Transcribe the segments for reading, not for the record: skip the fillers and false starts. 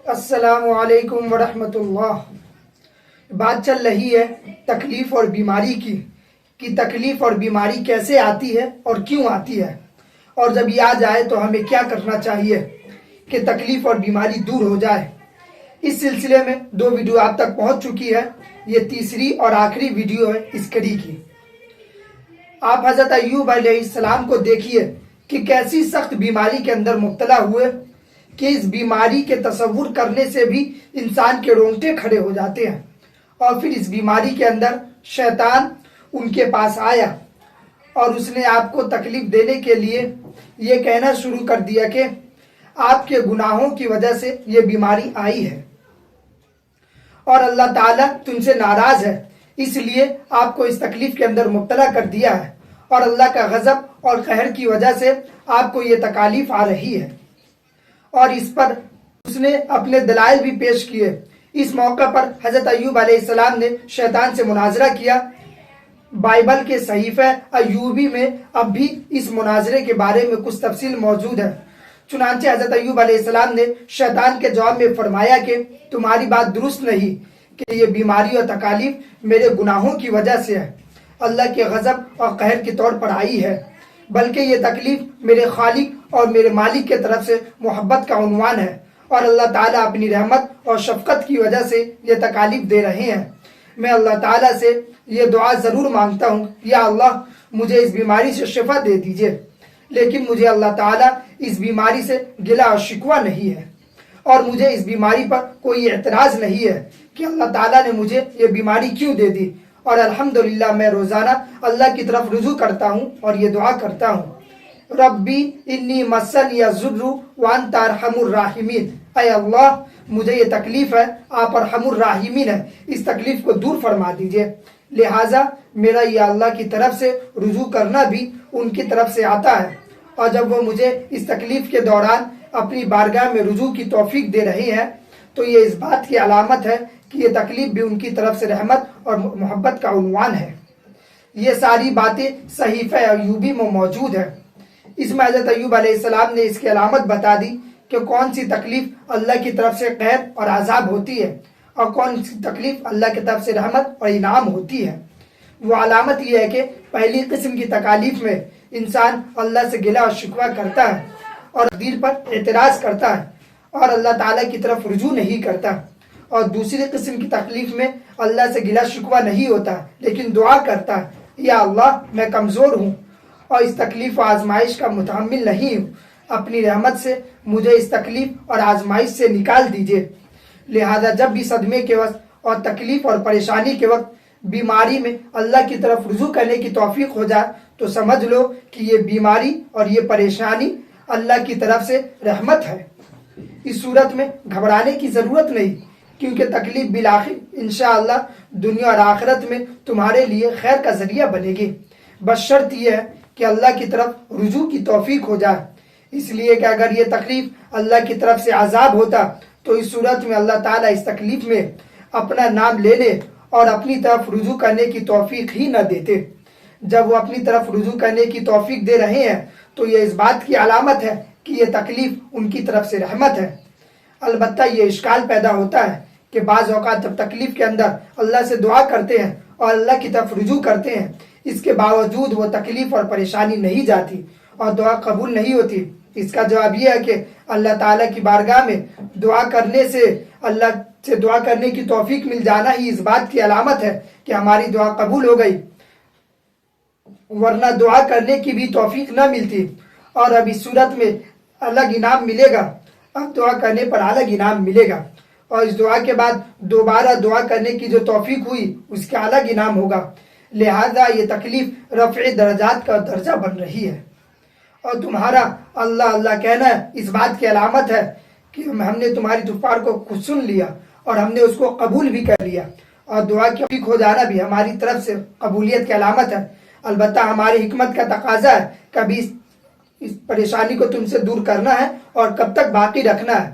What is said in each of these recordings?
السلام علیکم ورحمۃ اللہ۔ بات چل رہی ہے تکلیف اور بیماری کی کہ تکلیف اور بیماری کیسے آتی ہے اور کیوں آتی ہے، اور جب یہ آ جائے تو ہمیں کیا کرنا چاہیے کہ تکلیف اور بیماری دور ہو جائے۔ اس سلسلے میں 2 ویڈیو آپ تک پہنچ چکی ہے، یہ تیسری اور آخری ویڈیو ہے اس کڑی کی۔ آپ حضرت ایوب علیہ السلام کو دیکھیے کہ کیسی سخت بیماری کے اندر مبتلا ہوئے کہ اس بیماری کے تصور کرنے سے بھی انسان کے رونگٹے کھڑے ہو جاتے ہیں، اور پھر اس بیماری کے اندر شیطان ان کے پاس آیا اور اس نے آپ کو تکلیف دینے کے لیے یہ کہنا شروع کر دیا کہ آپ کے گناہوں کی وجہ سے یہ بیماری آئی ہے اور اللہ تعالیٰ تم سے ناراض ہے، اس لیے آپ کو اس تکلیف کے اندر مبتلا کر دیا ہے، اور اللہ کا غضب اور قہر کی وجہ سے آپ کو یہ تکالیف آ رہی ہے۔ اور اس پر اس نے اپنے دلائل بھی پیش کیے۔ اس موقع پر حضرت ایوب علیہ السلام نے شیطان سے مناظرہ کیا۔ بائبل کے صحیفہ ایوبی میں اب بھی اس مناظرے کے بارے میں کچھ تفصیل موجود ہے۔ چنانچہ حضرت ایوب علیہ السلام نے شیطان کے جواب میں فرمایا کہ تمہاری بات درست نہیں کہ یہ بیماری اور تکالیف میرے گناہوں کی وجہ سے ہے، اللہ کے غضب اور قہر کے طور پر آئی ہے، بلکہ یہ تکلیف میرے خالق اور میرے مالک کے طرف سے محبت کا عنوان ہے، اور اللہ تعالیٰ اپنی رحمت اور شفقت کی وجہ سے یہ تکالیف دے رہے ہیں۔ میں اللہ تعالیٰ سے یہ دعا ضرور مانگتا ہوں، یا اللہ مجھے اس بیماری سے شفا دے دیجئے، لیکن مجھے اللہ تعالیٰ اس بیماری سے گلہ اور شکوہ نہیں ہے، اور مجھے اس بیماری پر کوئی اعتراض نہیں ہے کہ اللہ تعالیٰ نے مجھے یہ بیماری کیوں دے دی، اور الحمدللہ میں روزانہ اللہ کی طرف رجوع کرتا ہوں اور یہ دعا کرتا ہوں، ربی انی مسنی الضر وانت ارحم الراحمین، اے اللہ مجھے یہ تکلیف ہے، آپ ارحم الراحمین ہیں، اس تکلیف کو دور فرما دیجئے۔ لہٰذا میرا یہ اللہ کی طرف سے رجوع کرنا بھی ان کی طرف سے آتا ہے، اور جب وہ مجھے اس تکلیف کے دوران اپنی بارگاہ میں رجوع کی توفیق دے رہے ہیں تو یہ اس بات کی علامت ہے کہ یہ تکلیف بھی ان کی طرف سے رحمت اور محبت کا عنوان ہے۔ یہ ساری باتیں صحیفہ ایوبی میں موجود ہیں۔ اس میں حضرت ایوب علیہ السلام نے اس کی علامت بتا دی کہ کون سی تکلیف اللہ کی طرف سے قہر اور عذاب ہوتی ہے، اور کون سی تکلیف اللہ کی طرف سے رحمت اور انعام ہوتی ہے۔ وہ علامت یہ ہے کہ پہلی قسم کی تکالیف میں انسان اللہ سے گلہ اور شکوہ کرتا ہے اور تقدیر پر اعتراض کرتا ہے اور اللہ تعالیٰ کی طرف رجوع نہیں کرتا، اور دوسری قسم کی تکلیف میں اللہ سے گلہ شکوہ نہیں ہوتا لیکن دعا کرتا ہے، یا اللہ میں کمزور ہوں اور اس تکلیف و آزمائش کا متحمل نہیں ہوں، اپنی رحمت سے مجھے اس تکلیف اور آزمائش سے نکال دیجئے۔ لہذا جب بھی صدمے کے وقت اور تکلیف اور پریشانی کے وقت بیماری میں اللہ کی طرف رجوع کرنے کی توفیق ہو جائے تو سمجھ لو کہ یہ بیماری اور یہ پریشانی اللہ کی طرف سے رحمت ہے۔ اس صورت میں گھبرانے کی ضرورت نہیں، کیونکہ تکلیف بالآخر انشاءاللہ دنیا اور آخرت میں تمہارے لیے خیر کا ذریعہ بنے گی، بس شرط یہ ہے کہ اللہ کی طرف رجوع کی توفیق ہو جائے۔ اس لیے کہ اگر یہ تکلیف اللہ کی طرف سے عذاب ہوتا تو اس صورت میں اللہ تعالیٰ اس تکلیف میں اپنا نام لینے اور اپنی طرف رجوع کرنے کی توفیق ہی نہ دیتے۔ جب وہ اپنی طرف رجوع کرنے کی توفیق دے رہے ہیں تو یہ اس بات کی علامت ہے کہ یہ تکلیف ان کی طرف سے رحمت ہے۔ البتہ یہ اشکال پیدا ہوتا ہے کہ بعض اوقات جب تکلیف کے اندر اللہ سے دعا کرتے ہیں اور اللہ کی طرف رجوع کرتے ہیں، اس کے باوجود وہ تکلیف اور پریشانی نہیں جاتی اور دعا قبول نہیں ہوتی۔ اس کا جواب یہ ہے کہ اللہ تعالیٰ کی بارگاہ میں دعا کرنے سے اللہ سے دعا کرنے کی توفیق مل جانا ہی اس بات کی علامت ہے کہ ہماری دعا قبول ہو گئی، ورنہ دعا کرنے کی بھی توفیق نہ ملتی، اور اب اس صورت میں الگ انعام ملے گا، اب دعا کرنے پر الگ انعام ملے گا، اور اس دعا کے بعد دوبارہ دعا کرنے کی جو توفیق ہوئی اس کا الگ انعام ہوگا۔ لہذا یہ تکلیف رفع درجات کا درجہ بن رہی ہے، اور تمہارا اللہ اللہ کہنا اس بات کی علامت ہے کہ ہم نے تمہاری پکار کو خود سن لیا اور ہم نے اس کو قبول بھی کر لیا، اور دعا کی توفیق ہو جانا بھی ہماری طرف سے قبولیت کی علامت ہے۔ البتہ ہماری حکمت کا تقاضا ہے کبھی اس پریشانی کو تم سے دور کرنا ہے اور کب تک باقی رکھنا ہے۔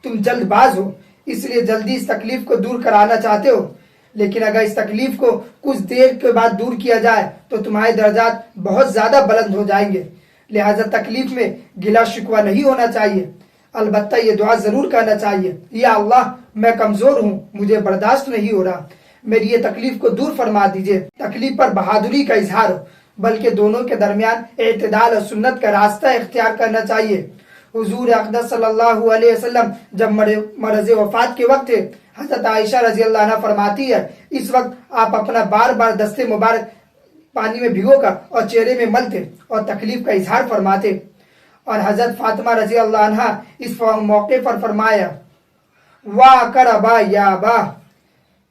تم جلد باز ہو، اس لیے جلدی اس تکلیف کو دور کرانا چاہتے ہو، لیکن اگر اس تکلیف کو کچھ دیر کے بعد دور کیا جائے تو تمہارے درجات بہت زیادہ بلند ہو جائیں گے۔ لہذا تکلیف میں گلہ شکوہ نہیں ہونا چاہیے۔ البتہ یہ دعا ضرور کرنا چاہیے، یا اللہ میں کمزور ہوں، مجھے برداشت نہیں ہو رہا، میری یہ تکلیف کو دور فرما دیجئے۔ تکلیف پر بہادری کا اظہار ہو، بلکہ دونوں کے درمیان اعتدال اور سنت کا راستہ اختیار کرنا چاہیے۔ حضور اقدس صلی اللہ علیہ وسلم جب مرض وفات کے وقت تھے، حضرت عائشہ رضی اللہ عنہ فرماتی ہے اس وقت آپ اپنا بار بار دست مبارک پانی میں بھگو کر اور چہرے میں ملتے اور تکلیف کا اظہار فرماتے، اور حضرت فاطمہ رضی اللہ عنہ اس موقع پر فرمایا واہ کر ابا یا ابا،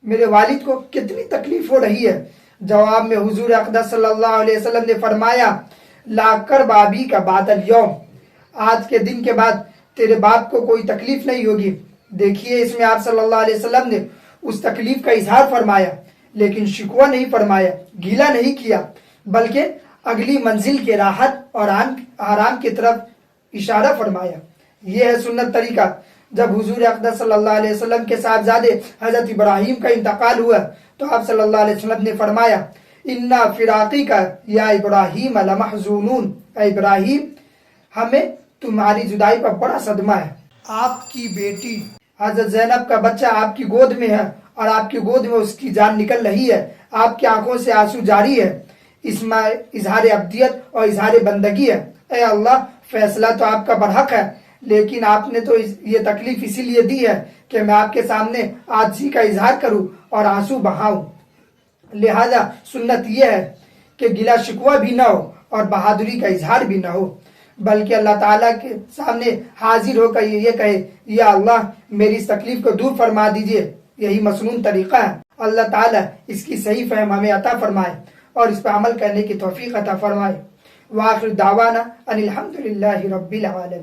میرے والد کو کتنی تکلیف ہو رہی ہے۔ جواب میں حضور اقدس صلی اللہ علیہ وسلم نے فرمایا لا کر بابی کا بعد اليوم، آج کے دن کے بعد تیرے باپ کو کوئی تکلیف نہیں ہوگی۔ دیکھیے اس میں آپ صلی اللہ علیہ وسلم نے اس تکلیف کا اظہار فرمایا، لیکن شکوہ نہیں فرمایا، گیلہ نہیں کیا، بلکہ اگلی منزل کے راحت اور آرام کی طرف اشارہ فرمایا۔ یہ ہے سنت طریقہ۔ جب حضور اقدس صلی اللہ علیہ وسلم کے صاحبزادے حضرت ابراہیم کا انتقال ہوا تو آپ صلی اللہ علیہ وسلم نے فرمایا انا فراقی کا یا ابراہیم لمحزونون، اے ابراہیم ہمیں تمہاری جدائی پر بڑا صدمہ ہے۔ آپ کی بیٹی حضرت زینب کا بچہ آپ کی گود میں ہے اور آپ کی گود میں اس کی جان نکل رہی ہے، آپ کی آنکھوں سے آنسو جاری ہے، اس میں اظہار عبدیت اور اظہار بندگی ہے۔ اے اللہ فیصلہ تو آپ کا برحق ہے، لیکن آپ نے تو یہ تکلیف اسی لیے دی ہے کہ میں آپ کے سامنے عاجزی کا اظہار کروں اور آنسو بہاؤں، لہذا سنت یہ ہے کہ گلہ شکوہ بھی نہ ہو اور بہادری کا اظہار بھی نہ ہو، بلکہ اللہ تعالیٰ کے سامنے حاضر ہو کر یہ کہے یا اللہ میری اس تکلیف کو دور فرما دیجئے۔ یہی مسنون طریقہ ہے۔ اللہ تعالیٰ اس کی صحیح فہم ہمیں عطا فرمائے اور اس پر عمل کرنے کی توفیق عطا فرمائے۔ وآخر دعوانا ان الحمدللہ رب العالمین۔